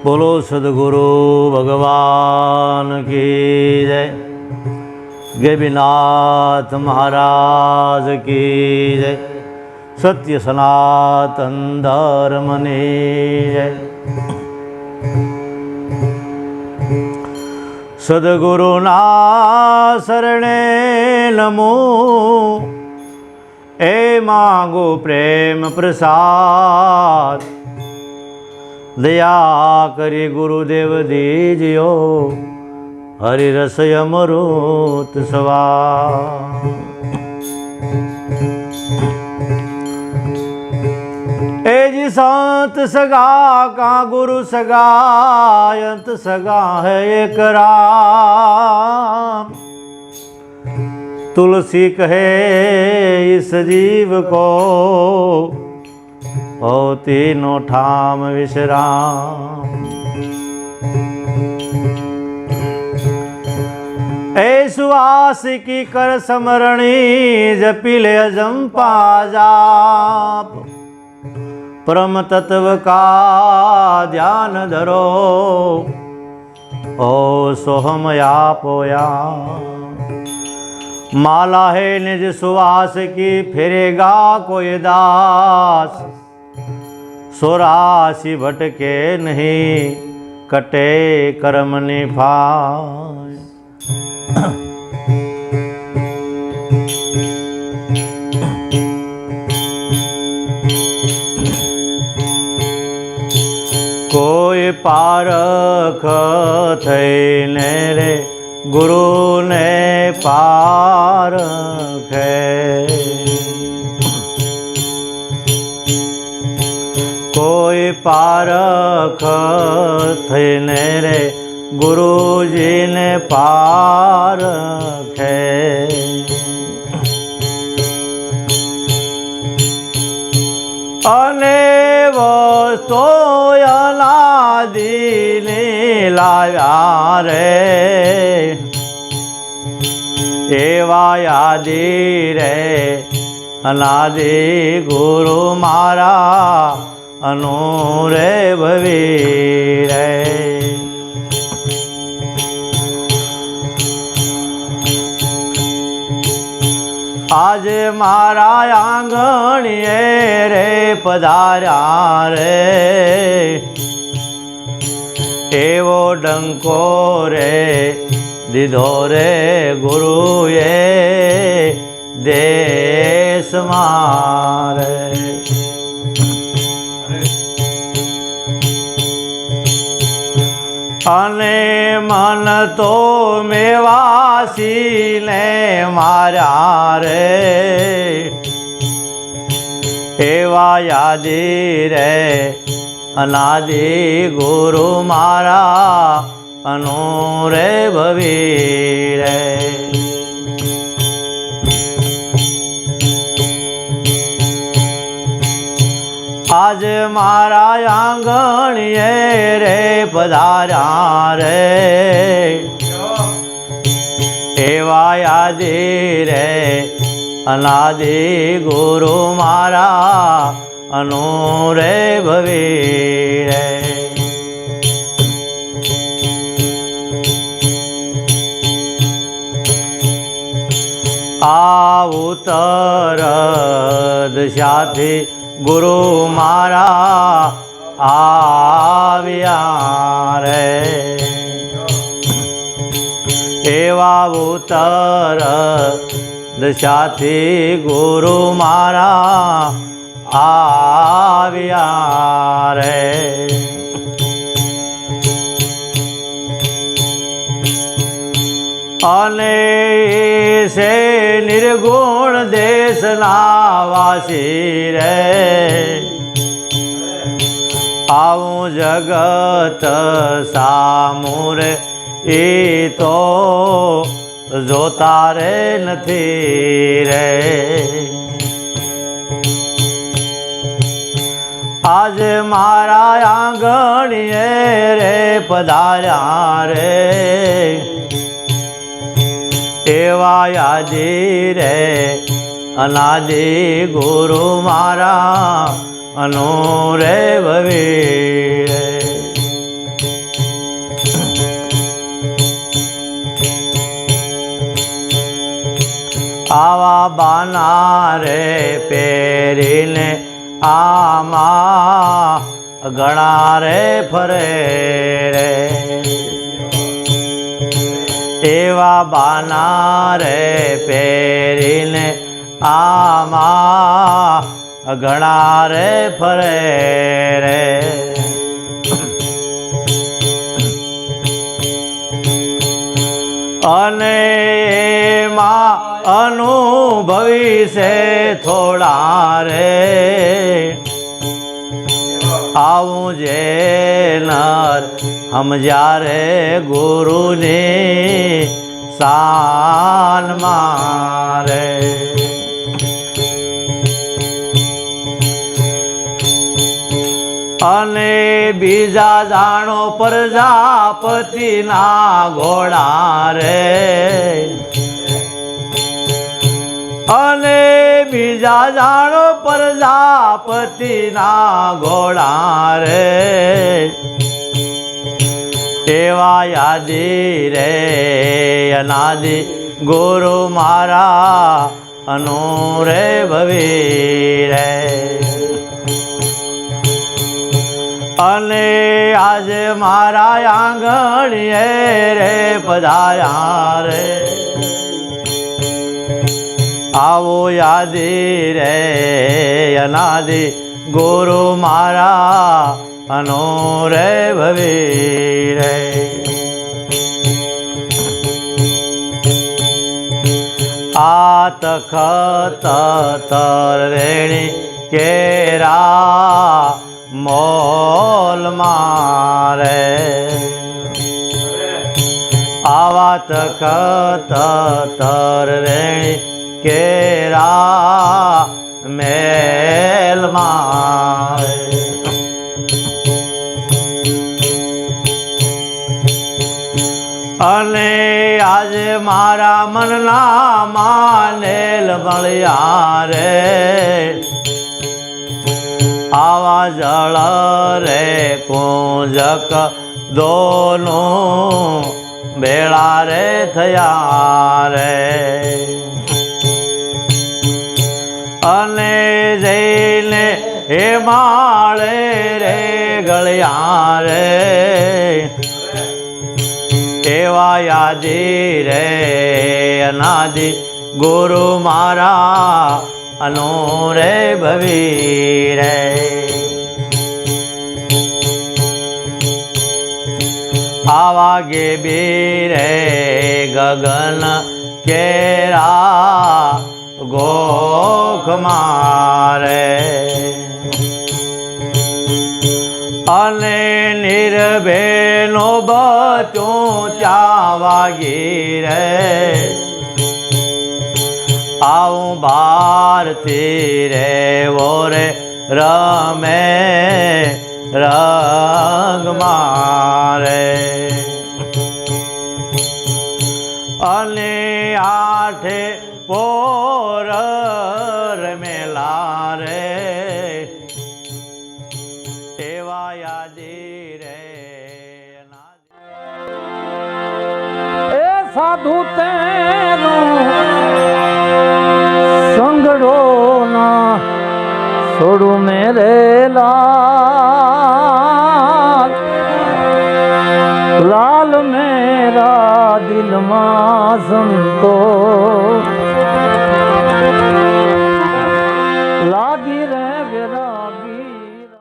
बोलो सदगुरु भगवान की जय। गैबीनाथ महाराज की जय। सत्य सनातन धर्मनी जय। सद्गुरुना शरणे नमो, ए मांगो प्रेम प्रसाद। दया करी गुरुदेव दीजियो, हरि रस अमृत स्वाद। ए जी संत सगा का गुरु सगा, अंत सगा है एक राम। तुलसी कहे इस जीव को, हो तीनों ठाम विश्राम। ए सुवास की कर समरणी, जपी ले अजंपा जाप। परम तत्व का ध्यान धरो, ओ सोहम पोया। माला है निज सुवास की, फिरेगा कोई दास। 84 भटके नहीं, कटे कर्म निभाए। कोई पारख थईने रे, गुरु ने पारखे। कोई पारख थईने रे, गुरु जी ने पारखे। अने वो तो अनादि ने लाव्या रे, एवा यादी रे अनादि गुरु मारा। अनूरे भवी रे, आज मारा आंगणिए रे पधार्या रे। एवो डंको रे दीधो रे गुरुए, देश मारे। अने मन तो मेवासी ने मार्या रे, एवा यादी रे अनादि गुरु मारा। अनूरे भवी रे, आज मारा आंगणिए रे पधार्या रे। एवा यादी रे अनादि गुरु मारा। अनूरे भवी रे, आवतर दशाथी गुरु मारा आव्या रे। एवा उतर दशाथी गुरु मारा आव्या रे। अने से निर्गुण देश नावासी रे। आऊं जगत सामूर ए तो जोता रे नथी रे। आज मारा आंगणिए रे पधार्या रे। एवा यादी रे अनादि गुरु मारा। अनूरे भवी रे। આવા બાના રે પહેરીને આમાં ઘણા રે ફરે રે એવા બાના રે પહેરીને આમાં ઘણા રે ફરે રે અને એમાં અનુભવી છે થોડા રે આવું જે નર સમજ્યા રે ગુરુની શાન મારે અને બીજા જાણો પ્રજાપતિના ઘોડા રે અને બીજા જાણો પ્રજાપતિના ઘોડા રે એવા યાદી રે અનાદિ ગુરુ મારા અનુરે ભવી રે અને આજે મારા આંગણીએ રે પધાર્યા રે આવો યાદી રે અનાદિ ગુરુ મારા અનુરે ભવી રે આ તખત તરવેણી કેરા મોલ મારે આવા તખત તરવેણી કેરા મેલ મારે અને આજે મારા મનના માનેલ મળ્યા રે આવા જળ રે કુંજક દોનું બેળા રે થયા રે અને જઈને હે માળે રે ગળ્યા રે એવા યાદી રે અનાદિ ગુરુ મારા અનુરે ભવી રે આવા ગેબી રે ગગન કેરા ગોખ મારે અને નિર્ભેનો બચું ત્યાં વાગી રે આવું ભારતી રે વોરે રમે રંગ મારે અને આઠે પોર રમેલા રે એવા યાદી રે એ સાધુ તેનો સંગડો ના છોડું મેરે લાલ મેરા દિલ માં સંતો